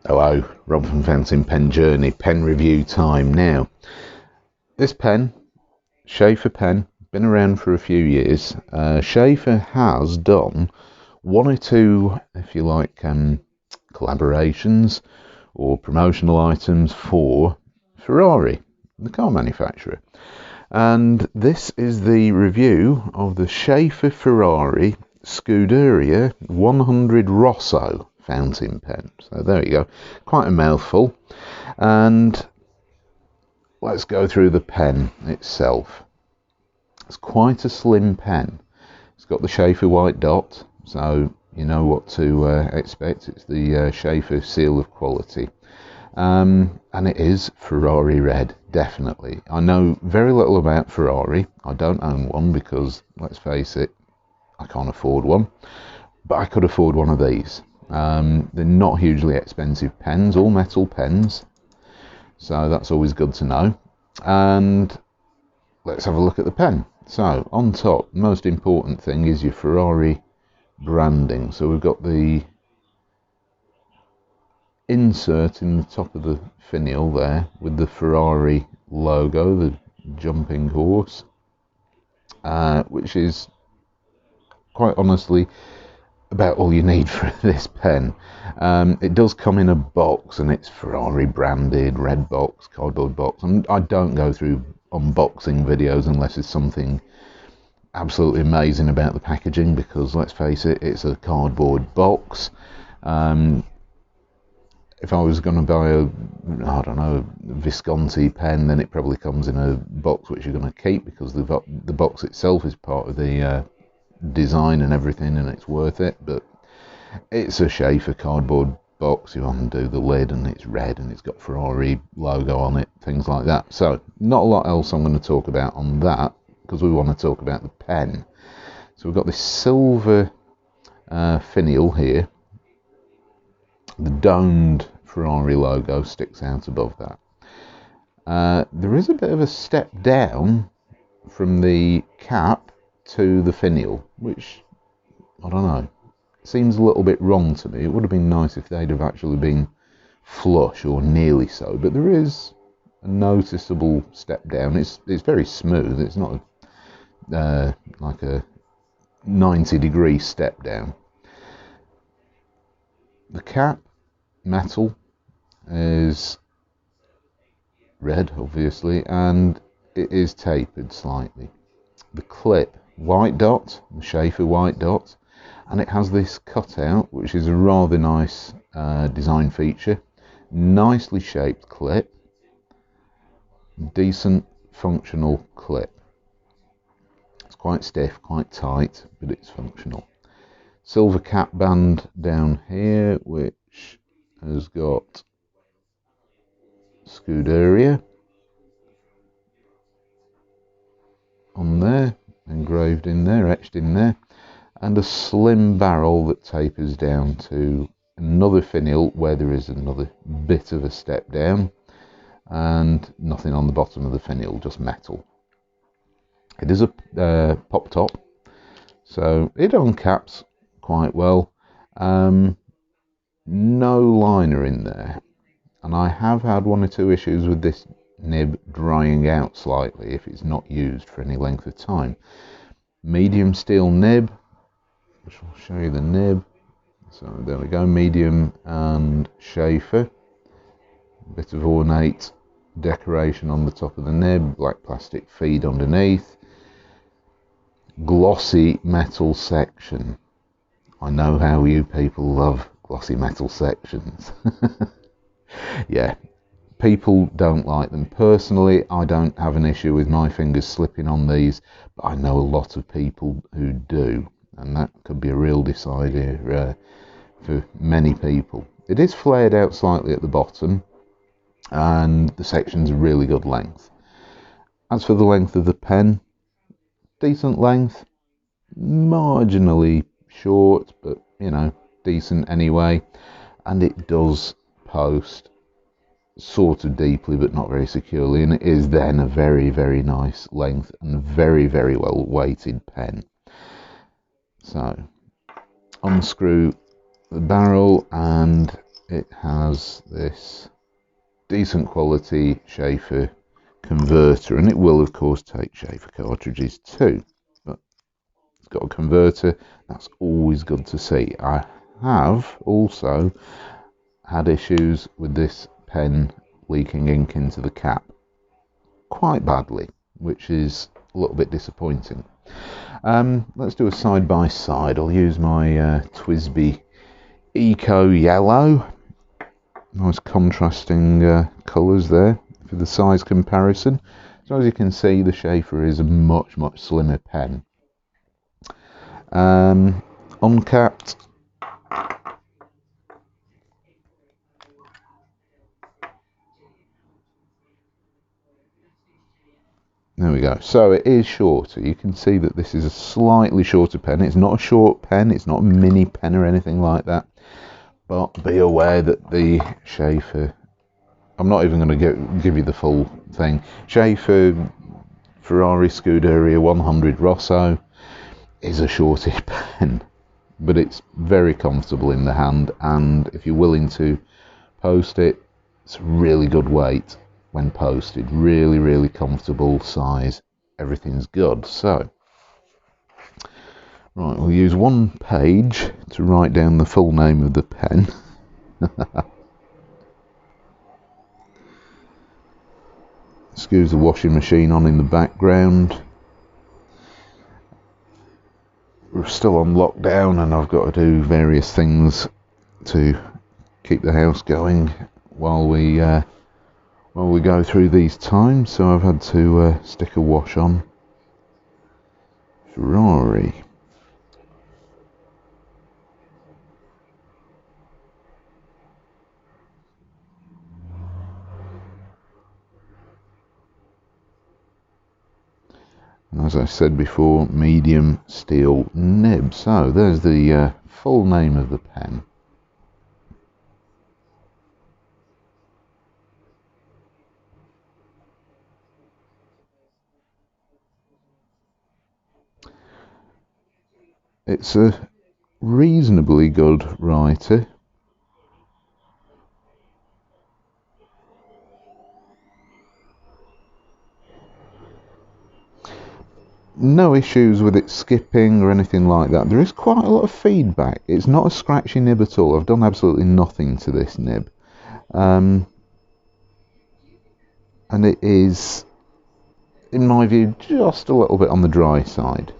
Hello, Rob from Fencing Pen Journey, pen review time now. This pen, Sheaffer pen, been around for a few years. Sheaffer has done one or two, if you like, collaborations or promotional items for Ferrari, the car manufacturer. And this is the review of the Sheaffer Ferrari Scuderia 100 Rosso fountain pen. So there you go, quite a mouthful. And let's go through the pen itself. It's quite a slim pen. It's got the Sheaffer white dot, so you know what to expect. It's the Sheaffer seal of quality. And it is Ferrari red, definitely. I know very little about Ferrari. I don't own one because, let's face it, I can't afford one. But I could afford one of these. They're not hugely expensive pens, all metal pens. So that's always good to know. And let's have a look at the pen. So on top, the most important thing is your Ferrari branding. So we've got the insert in the top of the finial there with the Ferrari logo, the jumping horse, which is quite honestly about all you need for this pen. It does come in a box and it's Ferrari branded, red box, cardboard box, and I don't go through unboxing videos unless it's something absolutely amazing about the packaging, because let's face it, it's a cardboard box. If I was going to buy I don't know, a Visconti pen, then it probably comes in a box which you're going to keep because the box itself is part of the design and everything, and it's worth it. But it's a Sheaffer cardboard box. You undo the lid and it's red and it's got Ferrari logo on it, things like that. So not a lot else I'm going to talk about on that, because we want to talk about the pen. So we've got this silver finial here. The domed Ferrari logo sticks out above that. There is a bit of a step down from the cap to the finial, which, I don't know, seems a little bit wrong to me. It would have been nice if they'd have actually been flush or nearly so, but there is a noticeable step down. It's very smooth. It's not like a 90-degree step down. The cap, metal, is red obviously, and it is tapered slightly. The clip, white dot, the Sheaffer white dot, and it has this cutout which is a rather nice design feature. Nicely shaped clip, decent functional clip. It's quite stiff, quite tight, but it's functional. Silver cap band down here which has got Scuderia on there, engraved in there, etched in there, and a slim barrel that tapers down to another finial where there is another bit of a step down, and nothing on the bottom of the finial, just metal. It is a pop top, so it uncaps quite well. No liner in there, and I have had one or two issues with this nib drying out slightly if it's not used for any length of time. Medium steel nib, which I'll show you the nib. So there we go, medium and Sheaffer. Bit of ornate decoration on the top of the nib, black plastic feed underneath. Glossy metal section. I know how you people love glossy metal sections. Yeah, people don't like them. Personally, I don't have an issue with my fingers slipping on these, but I know a lot of people who do, and that could be a real decider for many people. It is flared out slightly at the bottom, and the section's a really good length. As for the length of the pen, decent length, marginally short, but you know, decent anyway, and it does post sort of deeply but not very securely, and it is then a very, very nice length and very, very well weighted pen. So unscrew the barrel, and it has this decent quality Sheaffer converter, and it will of course take Sheaffer cartridges too, but it's got a converter. That's always good to see. I have also had issues with this pen leaking ink into the cap quite badly, which is a little bit disappointing. Let's do a side by side. I'll use my TWSBI Eco Yellow. Nice contrasting colours there for the size comparison. So as you can see, the Sheaffer is a much slimmer pen. Uncapped. There we go. So it is shorter. You can see that this is a slightly shorter pen. It's not a short pen. It's not a mini pen or anything like that. But be aware that the Sheaffer, I'm not even going to give you the full thing. Sheaffer Ferrari Scuderia 100 Rosso is a shortish pen, but it's very comfortable in the hand, and if you're willing to post it, it's a really good weight when posted. Really comfortable size. Everything's good. So, right, we'll use one page to write down the full name of the pen. Excuse the washing machine on in the background. We're still on lockdown and I've got to do various things to keep the house going while we go through these times, so I've had to stick a wash on. Ferrari. And as I said before, medium steel nib. So there's the full name of the pen. It's a reasonably good writer. No issues with it skipping or anything like that. There is quite a lot of feedback. It's not a scratchy nib at all. I've done absolutely nothing to this nib. And it is, in my view, just a little bit on the dry side.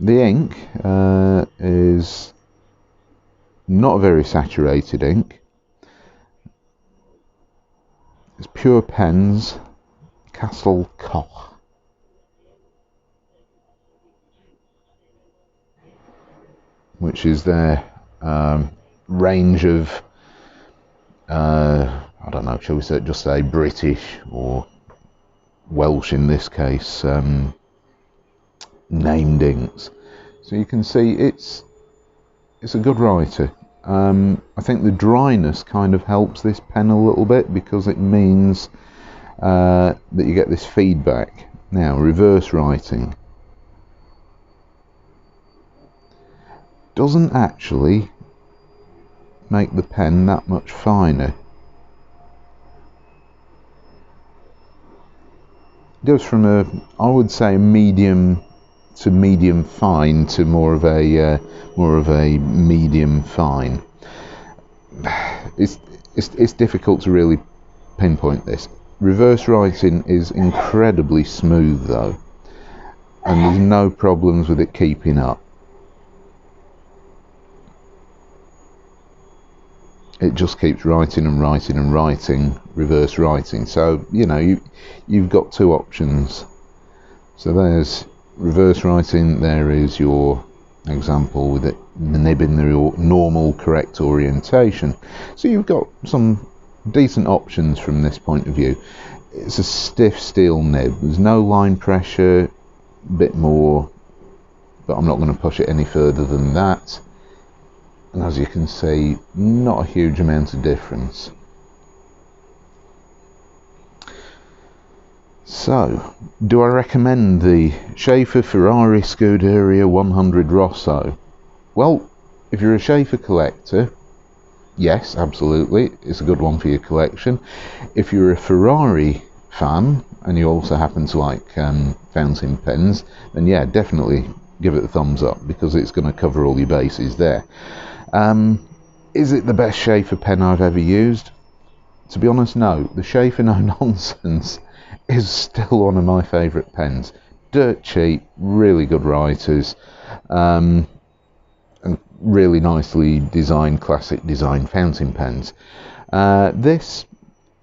The ink is not a very saturated ink. It's Pure Pens Castell Coch. Which is their range of, I don't know, shall we just say British or Welsh in this case, named inks. So you can see it's a good writer. I think the dryness kind of helps this pen a little bit because it means that you get this feedback. Now, reverse writing doesn't actually make the pen that much finer. It goes from I would say medium to medium fine to more of a medium fine. It's difficult to really pinpoint this. Reverse writing is incredibly smooth though, and there's no problems with it keeping up. It just keeps writing and writing and writing, reverse writing. So, you know, you've got two options. So there's reverse writing, there is your example with it, the nib in the normal correct orientation. So you've got some decent options from this point of view. It's a stiff steel nib. There's no line pressure, a bit more, but I'm not going to push it any further than that. And as you can see, not a huge amount of difference. So, do I recommend the Sheaffer Ferrari Scuderia 100 Rosso? Well, if you're a Sheaffer collector, yes, absolutely, it's a good one for your collection. If you're a Ferrari fan and you also happen to like fountain pens, then yeah, definitely give it a thumbs up because it's going to cover all your bases there. Is it the best Sheaffer pen I've ever used? To be honest, no. The Sheaffer No Nonsense is still one of my favourite pens. Dirt cheap, really good writers, and really nicely designed, classic design fountain pens. This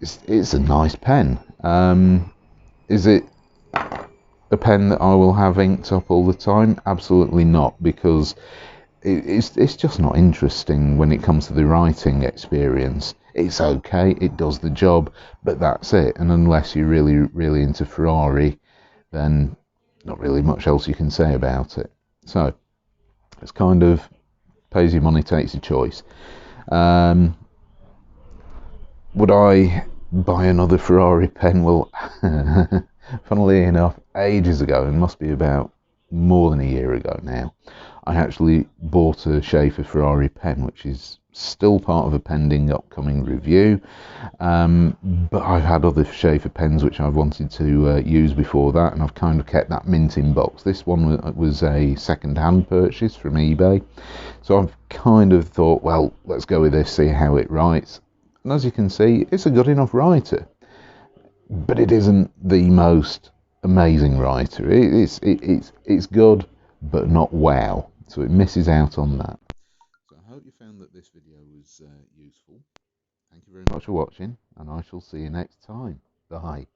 it's a nice pen. Is it a pen that I will have inked up all the time? Absolutely not, because it's just not interesting when it comes to the writing experience. It's okay, it does the job, but that's it. And unless you're really into Ferrari, then not really much else you can say about it. So it's kind of pays your money, takes your choice. Would I buy another Ferrari pen? Well, funnily enough, ages ago, it must be about more than a year ago now, I actually bought a Sheaffer Ferrari pen, which is still part of a pending upcoming review. But I've had other Sheaffer pens which I've wanted to use before that, and I've kind of kept that minting box. This one was a second-hand purchase from eBay, so I've kind of thought, well, let's go with this, see how it writes. And as you can see, it's a good enough writer, but it isn't the most amazing writer. It's good, but not wow. So it misses out on that. So I hope you found that this video was useful. Thank you very much for watching, and I shall see you next time. Bye.